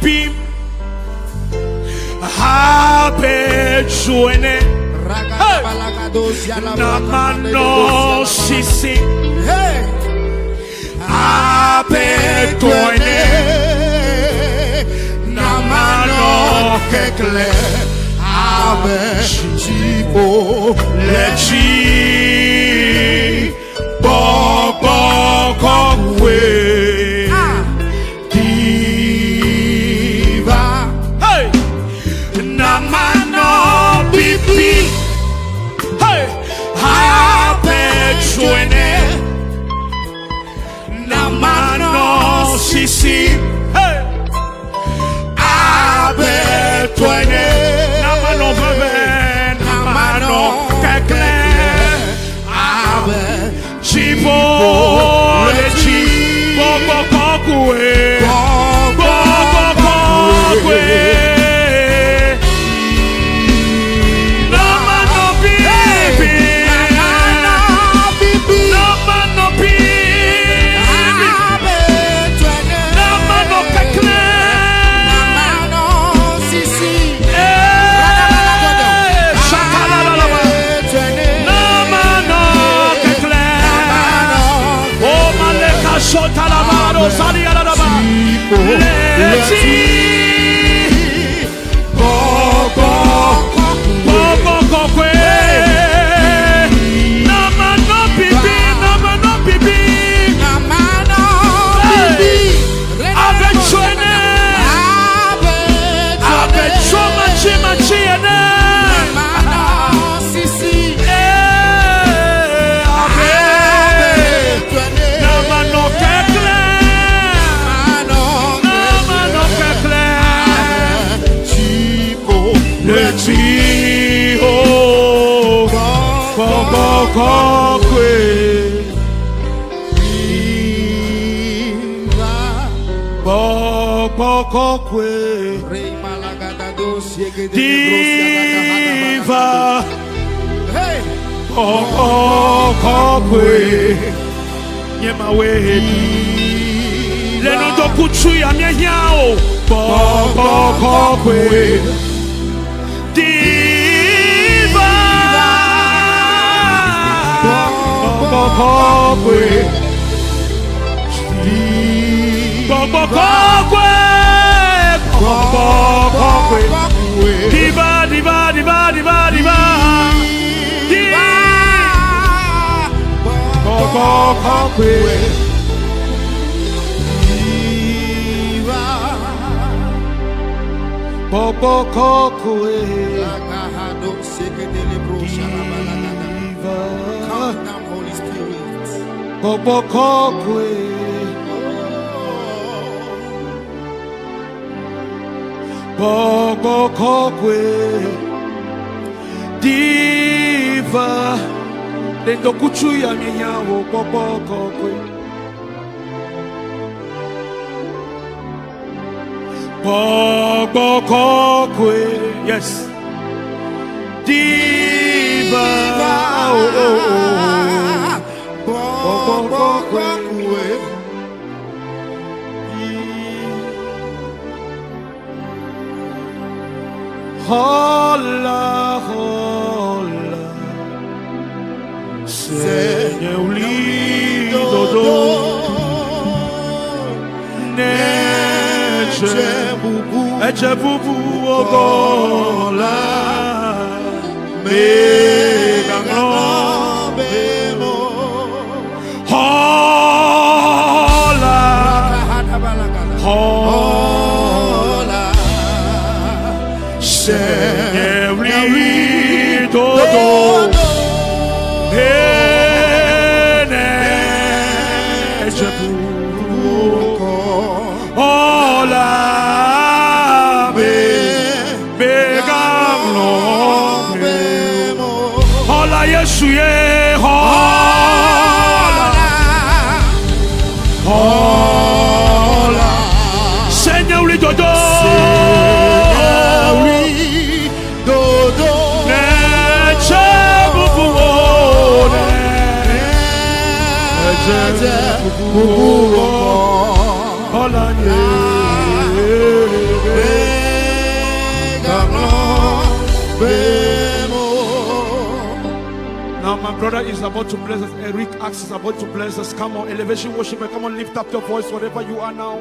bibi habe joine namano sisi habe joine namano kekle habe chipo lechi bobo kokwe diva hey namano bibi hey habe joine namano sisi hey habe joine namano bebe namano kekle habe chipo lechi bobo kokwe bobo kokwe namano bibi namano bibi namano kekle namano sisi shakalalaba namano kekle oh maleka shotalaba salialaba lechi bobo kokwe namano bibi abechoene abechoma chimachiene namano kekle lechi bobo kokwe bobo kokwe diva bobo kokwe nyema wedi leno dokuchu ya mianyao bobo kokwe diva bobo kokwe bobo kokwe bobo kokwe diva bobo kokwe bobo kokwe Come down, Holy Spirit. bobo kokwe bobo kokwe diva lendo kuchu ya minyao bobo kokwe bobo kokwe yes diva bobo kokwe hola hola Seigneur lindo Eche bubu ogola mega ngobemo hola hola Seigneur lindo eche bubu hola hola Yesu ye hola hola Seigneur li dodo neche bubu hola ye Now my brother is about to bless us. Eric Axe is about to bless us. Come on, elevation worship. Come on, lift up your voice wherever you are now.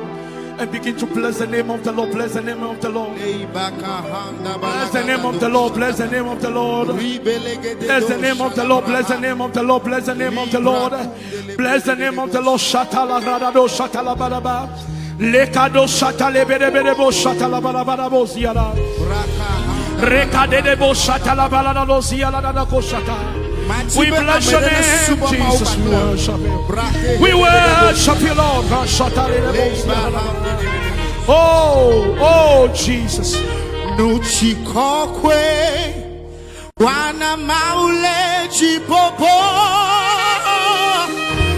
And begin to bless the name of the Lord. Bless the name of the Lord. Bless the name of the Lord. Bless the name of the Lord. Bless the name of the Lord. Bless the name of the Lord. Bless the name of the Lord. Bless the name of the Lord. Shatala radado shatala baraba. Lekado shatale berebo shatala baraba ziala. Rekadebo shatala baraba ziala da koshata. We bless your name, Jesus. We worship you. We worship you, Lord. Oh, Jesus. Nuchi kokwe wana maule chipopo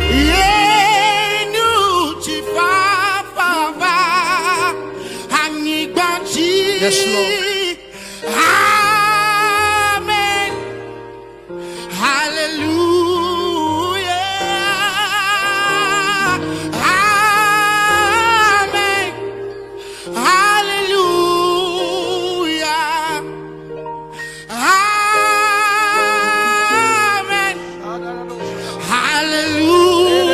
ye nuchi fa hanigbaji. Yes, Lord. Amen. Hallelujah. Amen. Hallelujah. Amen. Hallelujah.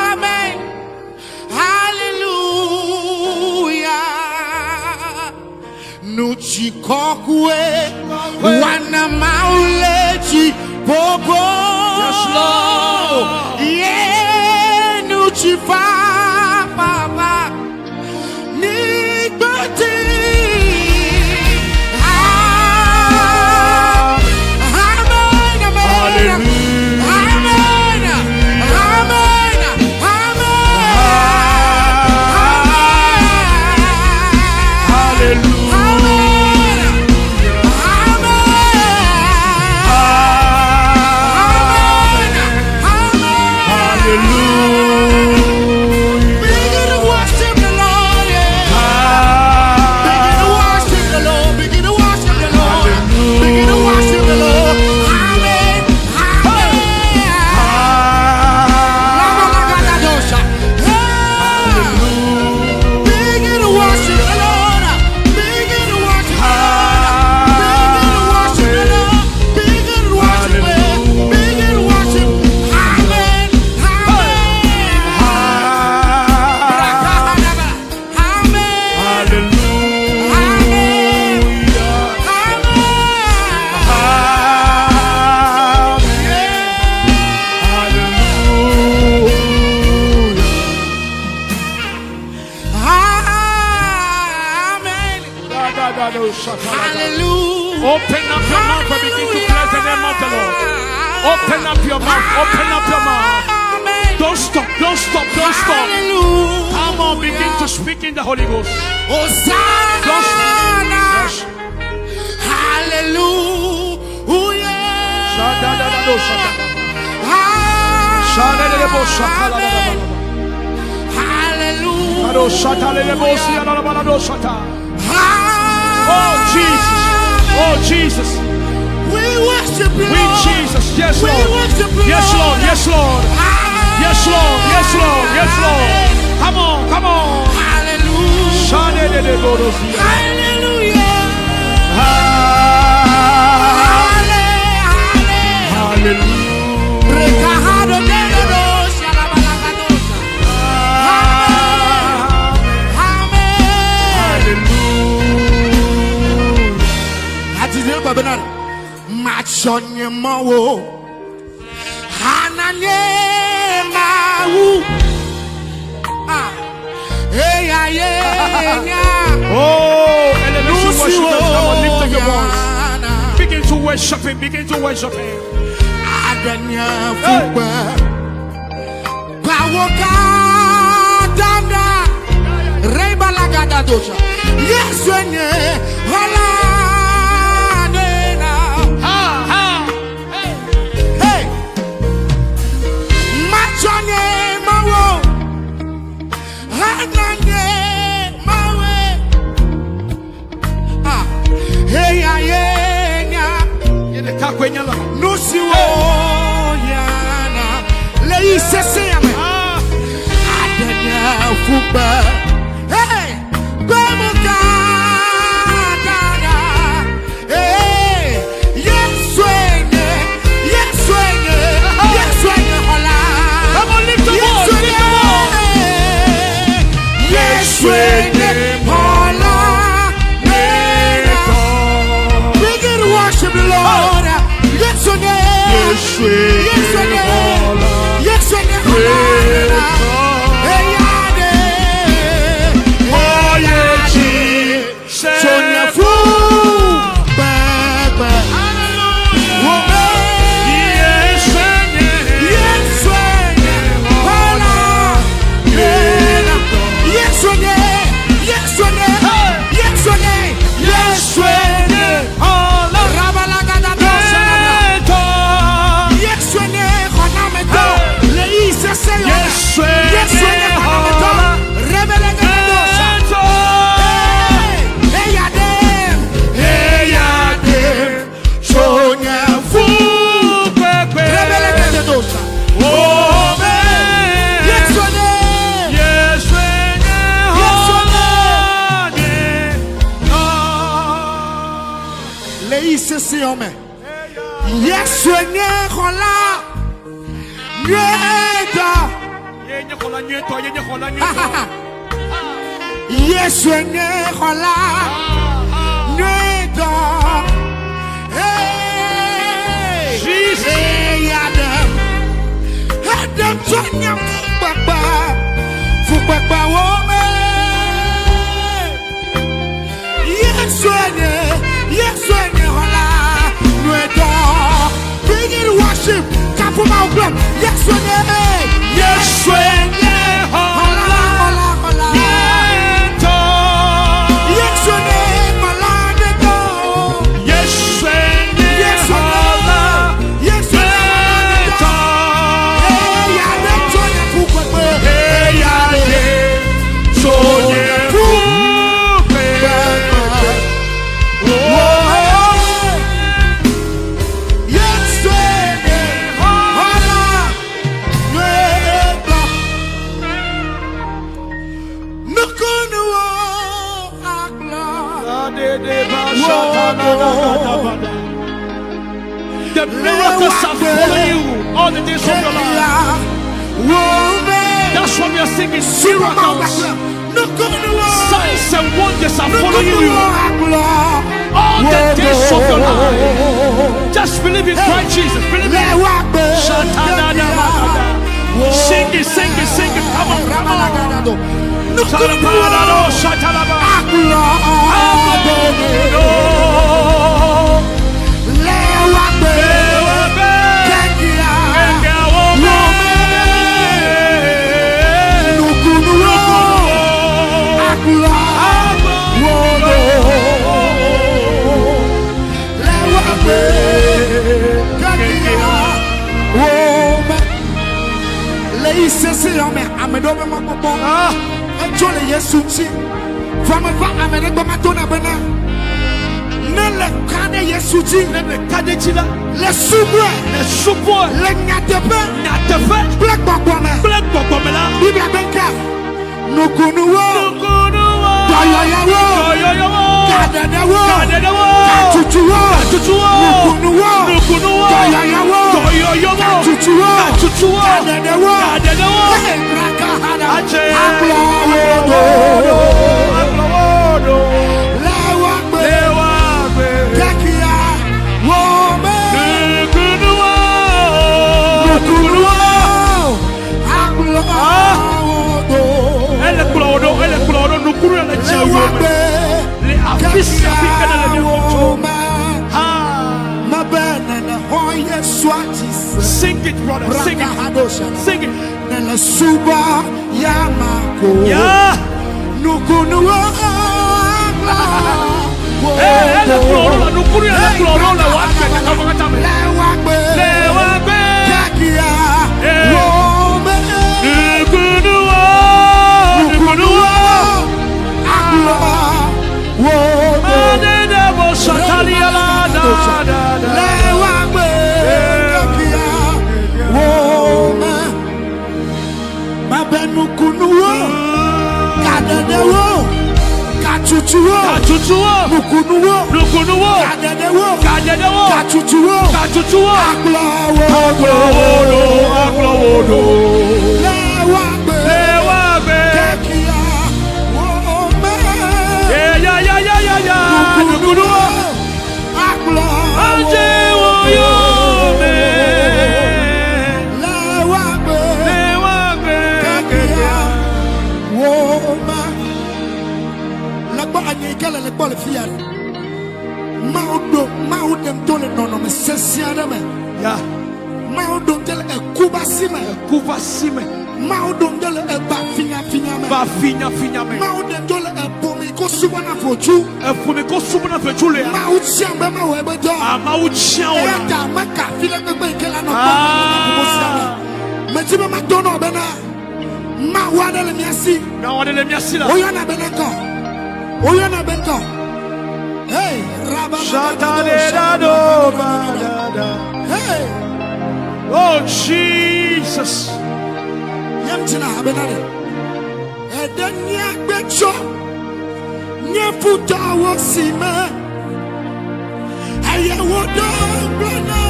Amen. Hallelujah. Nuchi kokwe wana maulechi popo. Yes, Lord. Yeah, nuchi fa nigbati. Amen, amen, Hallelujah. amen, amen, Hallelujah. Hallelujah. Open up your mouth and begin to bless the name of the Lord. Open up your mouth. Open up your mouth. Don't stop. Don't stop. Don't stop. Hallelujah. Come on, begin to speak in the Holy Ghost. Hosanna. Don't stop. Hallelujah. Oh Jesus. Oh Jesus. We worship you. We Jesus. Yes, We Lord. worship you, Yes, Lord. Yes, Lord. Yes, Lord. Yes, Lord. Yes, Lord. Come on. Come on. Hallelujah. Hallelujah. Machonye mawo hananye mawu hey oh, elevation worship. Come on, lift up your voice. Begin to worship him. Begin to worship him. Adanya fupa Pawoka danda Reba lagada dosha Yes wenye Hala nena Hey Machonye mawo Hananye mawe Hey ayenya Nusi wo yana Lei sese yame Adanya fupa Hey Yes, when you hola, yes, when you hola, hey, hey, Adam, Adam, Tonya, Fubaba, woman, yes, when you hola. Begin worship. Kapuma Ogbam. Yes, when yes, when hola, hola, hola. Yes, when malade go. Yes, when hola. Yes, when hey, ya de Tonya Fukwe. Hey, ya de Tonya Fukwe. The miracles are following you all the days of your life. That's why we are singing miracles. Signs and wonders are following you all the days of your life. Just believe in Christ Jesus. Believe in sing it, sing it, sing it. Come on, come sing it, brother. Sing it. Sing it. Yeah. le bol fier. Maudo, maudem tole nono me sesiada me. Yeah. Maudo tele e kuba sime. Kuva sime. Maudo tele e ba finya me. Ba finya me. Maudo tele e pomi ko suba na fochu. E fumi ko subu na fechule ya. Mauchiam be ma we be do. Ama uchian E wala. ta maka file be be kela no Ah. me ti be ma dono be na. Ma wa de le miasi. Na wale le miasi la. Oyo na be na ko. Oyo na be ko. Hey, Rabba. Shatalelado badada. Hey. Oh Jesus. Yamtina habenade. Edenya becho. Nyefuta wosime. Aye wodo blana.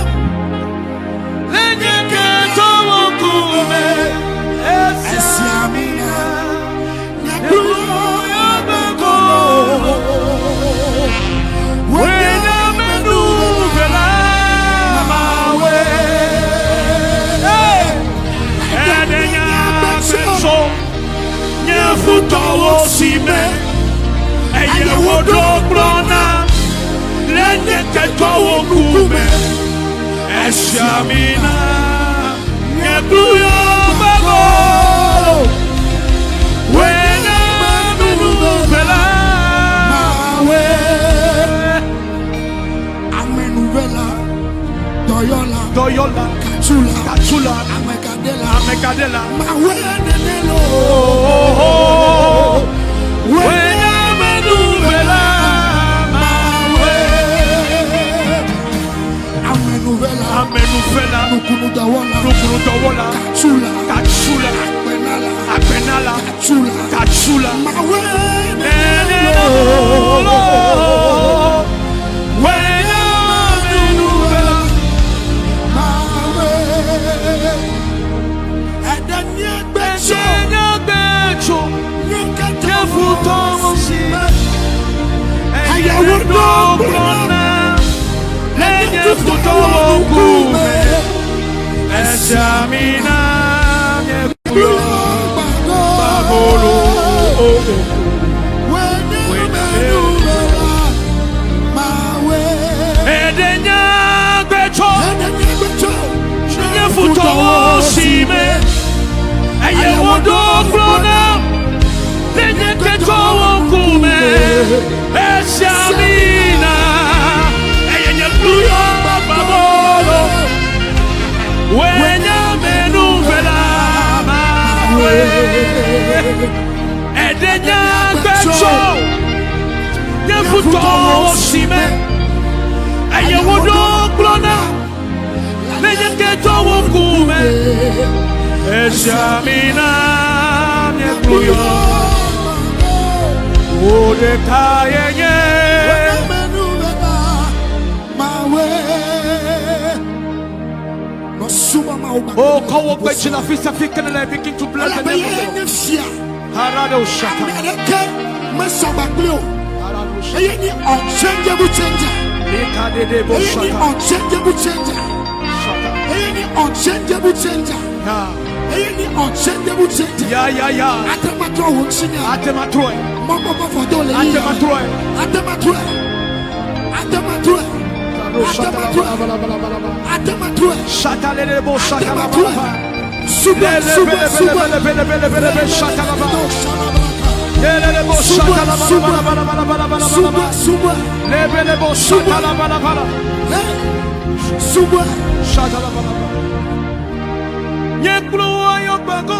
Lenye keto wokume. Esiamina. Nyakuyo yabeko. Wena menu vela mawe. Edenya becho. Nyefuta wosime. Eye wodo blana. Lenye keto wokume. Esiamina. Nyakuyo bago. Wena menu vela Mawe. Amenuvela. Doyola. Doyola. Kachula. Kachula. Amekadela. Amekadela. Mawe nenelo. Oh, wena menuvela mawe. Amenuvela. Amenuvela. Nukunu dawala. Nukunu dawala. Kachula. Kachula. Akbenala. Akbenala. Kachula. Kachula. Mawe Nenelo. Wena menuvela. Mawe. Edanye becho. Enya becho. Nyefuta wosime. Eye wodo blana. Lenye futa wokume. Esiamina nyekuyo bagolo. Edenya becho. Nyefuta wosime. Eye wodo blana. Lenye keto wokume. Esiamina eye nyekuyo bagolo. Wenya menuvela mawe. Edenya becho. Nyefuta wosime. Eye wodo blana. Lenye keto wokume. Esiamina nyekuyo. Odekayenye. Oh, come up with la fista fikana and begin to bless the name of the Lord. Harado shaka. Harado Unchangeable changer. Likadebo shaka. Unchangeable changer. Shaka. Unchangeable changer. Unchangeable changer. Ya. Atematroy. Atematroy. Atematroy. Atematroy. Atematroy. Atematroy. Shaka lelebo shaka la baba. Suba. Shaka la baba. Lelebo shaka la baba. Suba. Lelebo shaka la baba. Suba. Shaka la baba. Nyeklo ayo bago.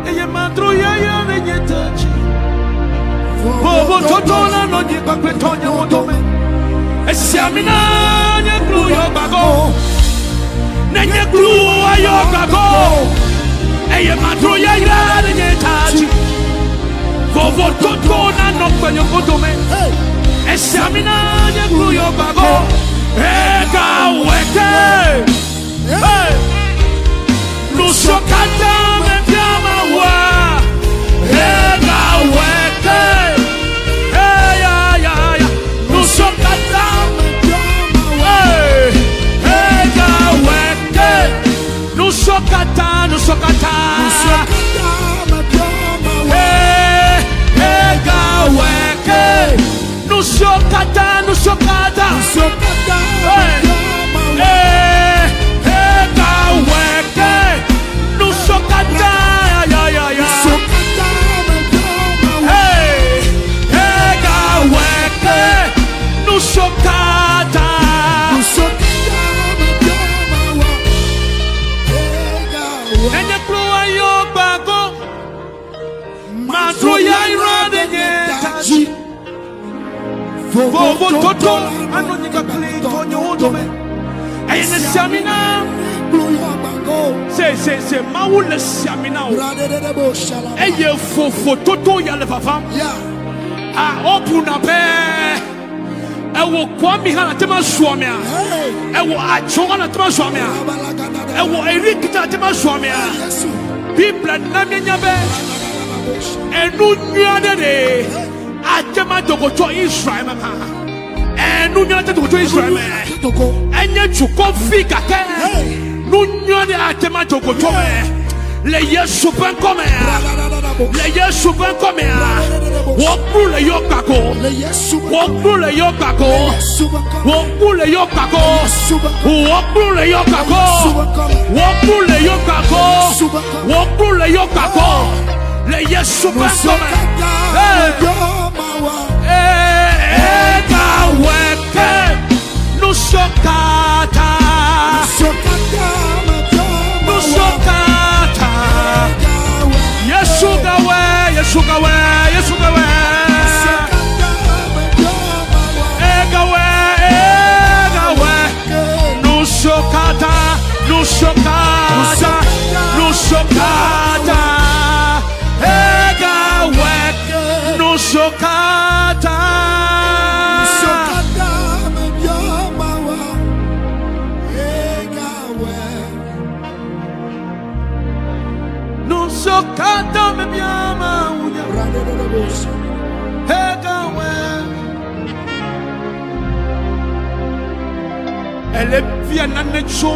Eye matro ya venyetachi. Bobo totola no di pakwetonya wotome. Esiamina nyeklo yo bago. Nyeklo ayo bago. Eye matro ya venyetachi. Bobo totola no kwenye wotome. Esiamina nyeklo yo bago. Ega weke. Hey. Lusokata mepiama wa. Ega weke. Hey ya. Lusokata mepiama wa. Ega weke. Lusokata. Ega weke. Say, Maul Samina. Eye fofo toto ya le papa. Open up. Ewo kwami hana tema swamia. Ewo achona tema swamia. Ewo erikita tema swamia. Bible na menyabe. Enu nyade de. Atema dogoto Israel mama. Enu nyade dogoto Israel. Enye chuko fika ke. Nu nyade atema dogoto me. Le Yesu ben come. Le Yesu ben come. Wokru le yokako. Wokru le yokako. Wokru le yokako. Wokru le yokako. Wokru le yokako. Wokru le yokako. Le Yesu ben come. Weke nusokata. Nusokata. Yesu gawe. Yesu gawe. Yesu gawe. Egawe. Egawe. Nusokata. Nusokata. Nusokata. Egawe. Nusokata. Nusokata me biama uya. Egawe. Elle vient nanecho.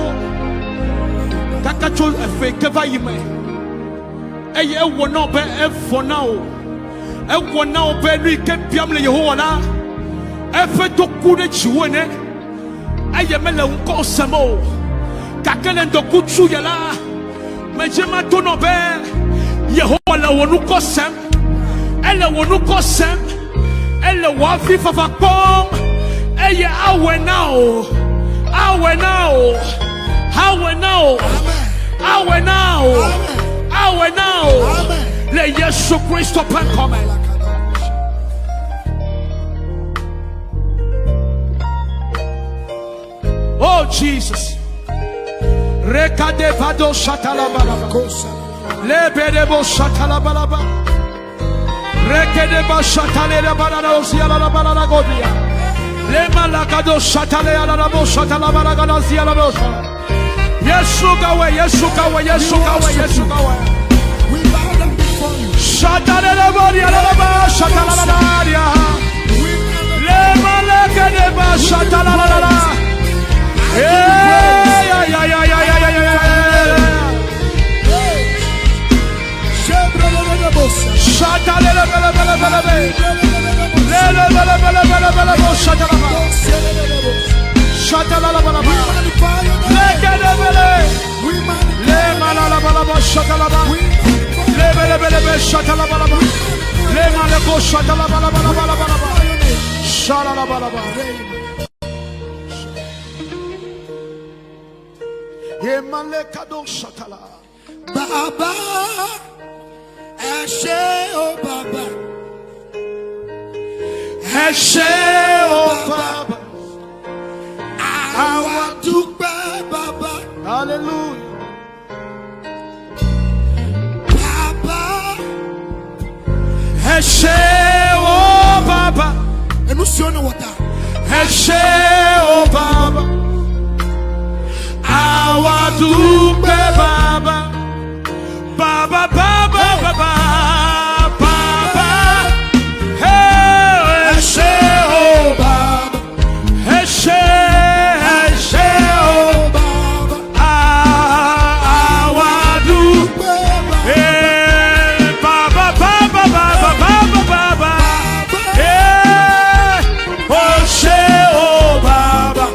Kakacho efe keva yime. Eye wona be efona o. E wona be ni ke biam le Yehowa la. Efe to kude chiwene. Eye mele unko samo. Kakele ndoku chu yala. Mejema tono be Yehowa la wonu kosem. Elle wonu kosem. Elle wa fi fafa pom. Eye awe now. Awe now. Awe now. Awe now. Awe now. Le Yesu Christo pen come. Oh Jesus. Rekade vado shatala balaba. Lebedebo shatala balaba. Rekede ba shatale la balada osiala la balada godia. Le malakado shatale ala la bo shatala balada osiala bosa. Yesu gawe, Yesu gawe, Yesu gawe, Yesu gawe. We bow down before you. Shatale la bodia la ba shatala la daria. Le malakade ba shatala la la. Yeah, yeah, yeah, yeah, yeah, yeah, yeah, yeah. Shatale la bala bala bala bala. Le la bala bala bala bala bala. Shatala bala. Shatala la bala bala. Le kede bele. Le mala la bala bala. Shatala bala. Le bele bele bele. Shatala bala bala. Le mala ko shatala bala bala bala bala. Shatala bala bala. Yemale kado shatala. Baba, Ashe oh Baba, Ashe oh Baba, Awa Dukbe Baba, hallelujah. Baba, Ashe oh Baba, and who's your water? Ashe oh Baba, Awa Dukbe Baba, Baba, Baba, Baba, Baba, hey, Ashe oh Baba, Ashe, Ashe oh Baba, Awa Dukbe, hey, Baba, Baba, Baba, Baba, Baba, hey, Ashe oh Baba,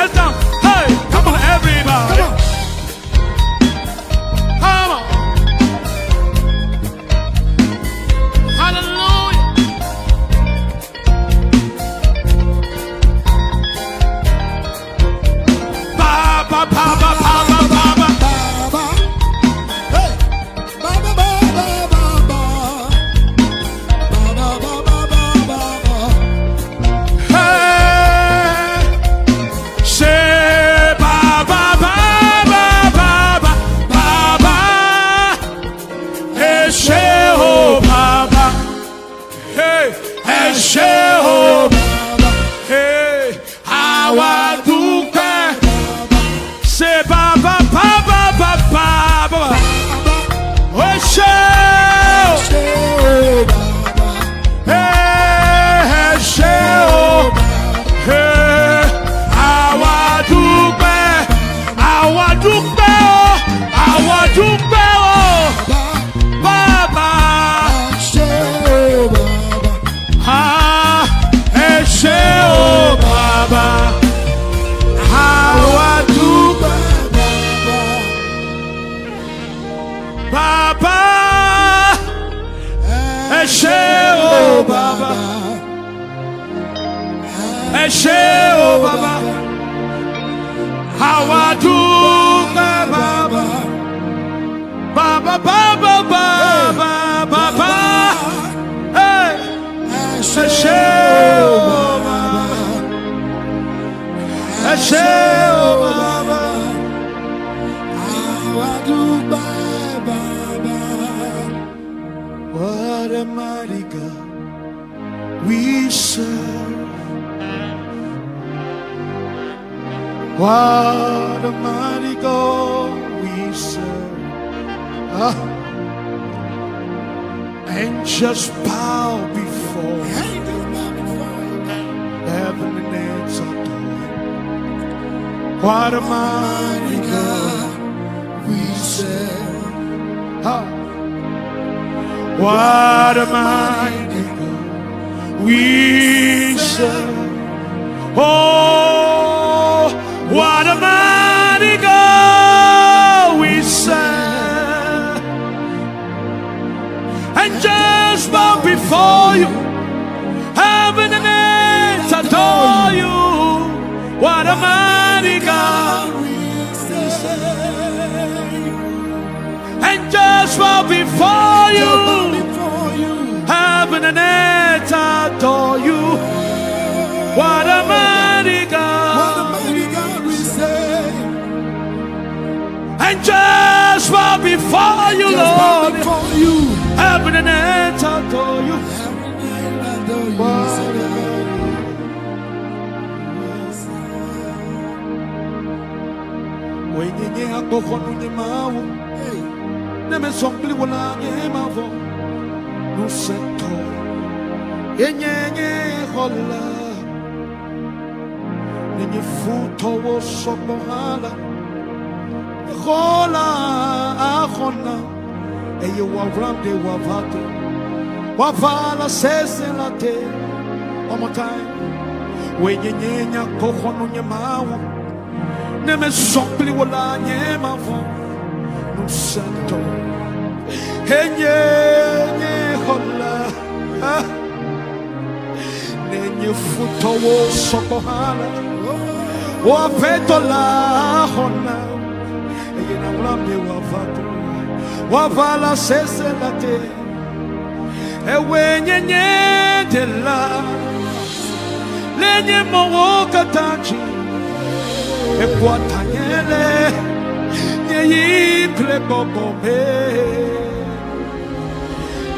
hands down. Hey, come on, everybody. Come on. Hallelujah. Ba ba ba ba ba ba ba ba. What a mighty God we serve. What a mighty God we serve. Angels bow before heaven and earth adore Him. What a mighty God we serve. What a mighty God we serve. Oh, what a mighty God we serve. Angels bow before you, heaven and earth adore you. What a mighty God we serve. Angels bow before you, heaven and earth adore you. What a mighty God we serve. Angels bow before you, Lord. Heaven and earth adore you. When you go on your mouth, never somebody will not have no sento. Yenye hola, nenye futo wo sokohala, hola ahona, eye wavramde wavate, wavala seselate. One more time. When you go on your mouth, never somebody will not have no sento. Yenye hola. Nenye futo wo sokohala, wa peto la hona, eye na mlambe wa vato, wa vala sese late, ewe nyenye de la, lenye mo katanchi, e kwa tanyele, nye yiple bobo me,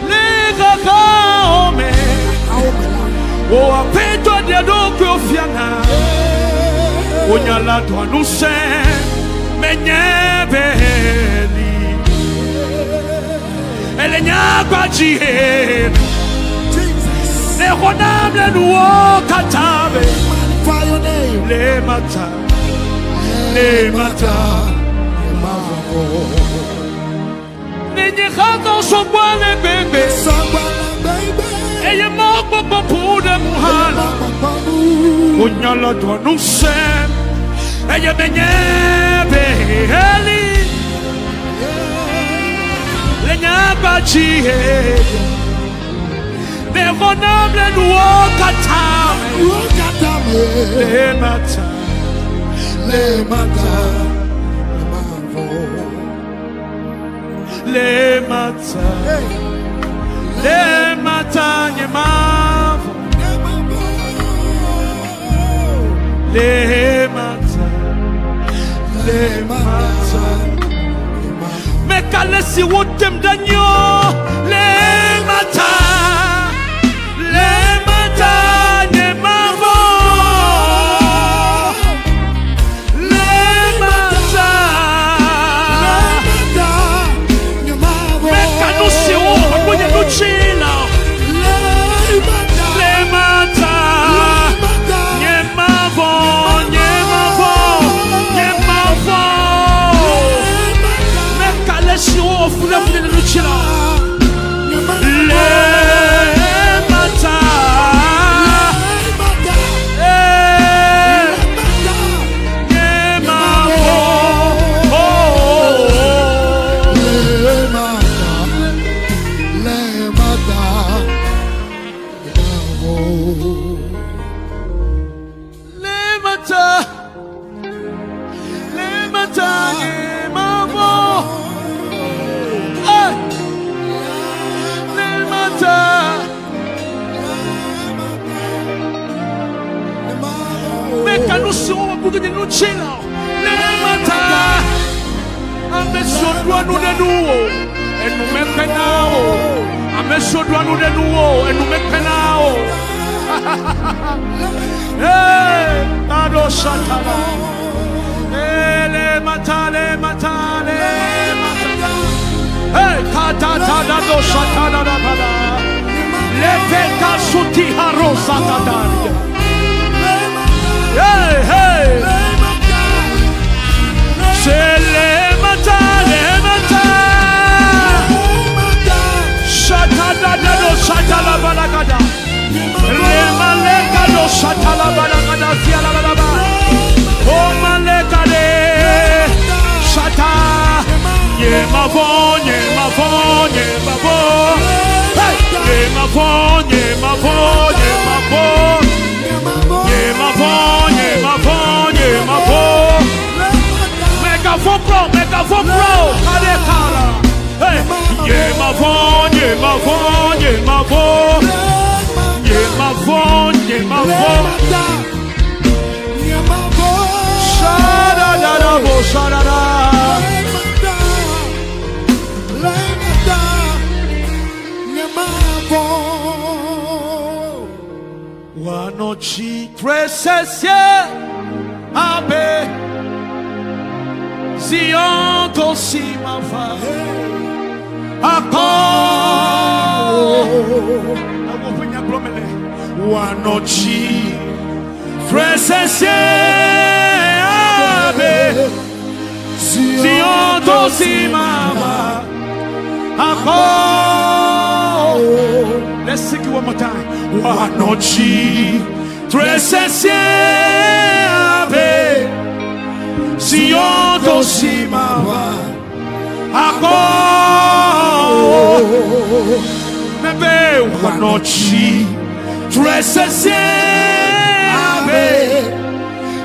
le gaga ome. O apeto dia do profiana o nyala to anuse menyebeli elenya kwaji ne honam le nuo katabe le mata mavo ne nyaka so bwale bebe eye moko popu de muhala onyala do anuse eye menye beheli lenya bachi ne konable nuo katame le mata le mata le mata le mata nyemavo le mata le mata me kalesi wotem danyo le mata nyemavo le mata me kanusi wo kwenye nuchila le mata nyemavo me kalesi wo fule kwenye nuchila le mata Wanochi tresesie abe Zion tosimava ako agopunya blomele wanochi tresesie abe Zion tosimava ako. Let's sing it one more time. Wanochi tresesie abe Zion tosimava ako mebe wanochi tresesie abe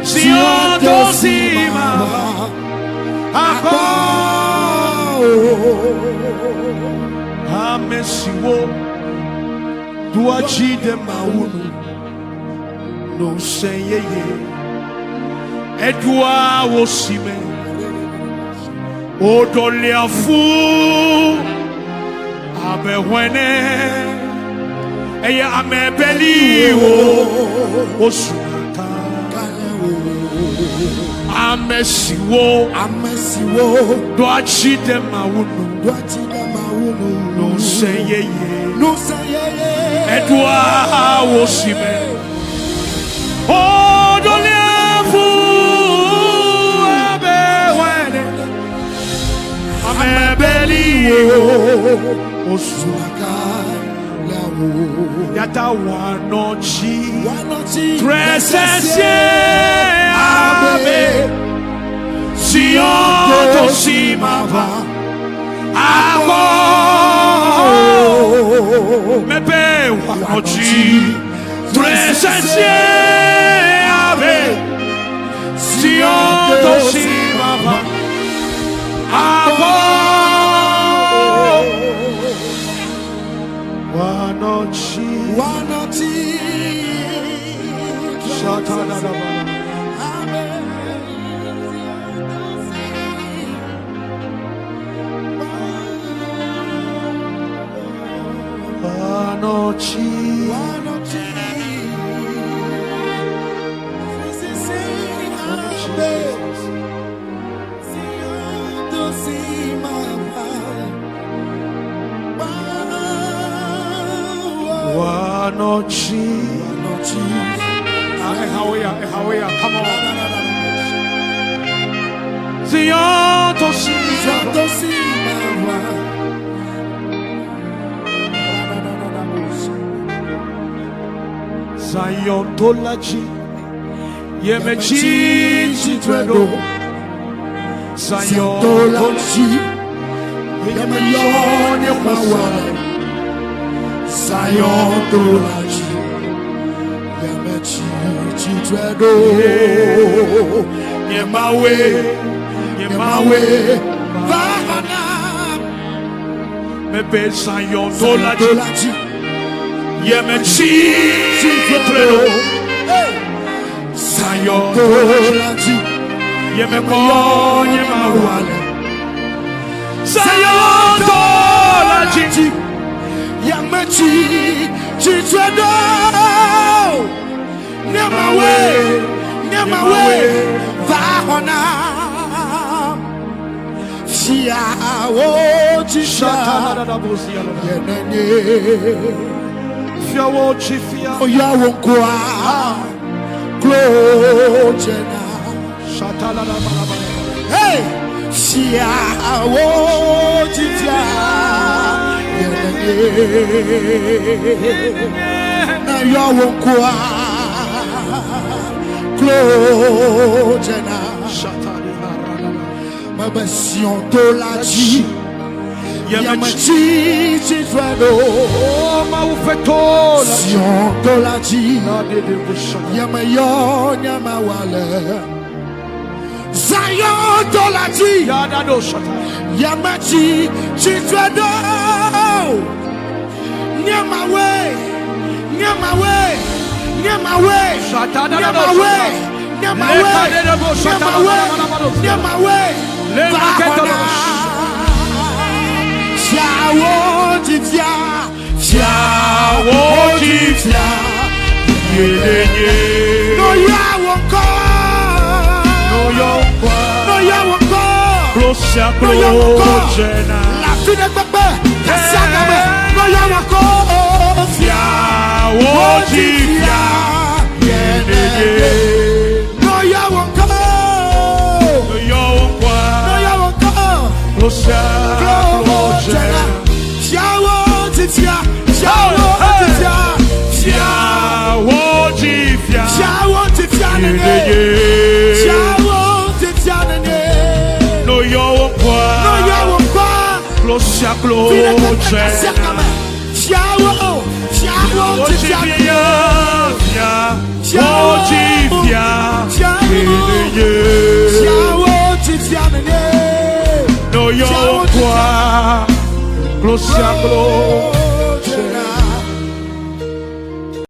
Zion tosimava ako amesiwo duachi de maunu no seyeye edua wosime odoliafu abehwene eye amebeliwo osunaka amesiwo duachi de maunu no seyeye edua wosime odoliafu abehwene amebeliwo osunaka Yata wanochi. Wanochi. Presesie. Abe. Sion tosimava. Amo. Mebe wanochi. Presesie. Abe. Sion tosimava. Amo. Wanochi. Wanochi. Shatadadabala. Wanochi. Wanochi. Wanochi. Ehawea, come on. Zion tosi. Zion tolachi. Yemechi chitwedo. Zion tolachi. Yemeyon yemawale. Zion tolachi. Yemechi chitwedo. Yemawe. Vahana. Mebe Zion tolachi. Yemechi chitwedo. Zion tolachi. Yemekon yemawale. Zion tolachi. Yamechi chitwedo. Nyamawe vahona fiawo chisha yenene Fiawo chifia. oyawo kwa klojena hey fiawo chisha yenene na yawo kwa Klojena ma passion tolachi Yamachi chitwedo ma ufetola Sion tolachi Yamayon yamawale Zion tolachi Yadado shata. Yamachi chitwedo Nyamawe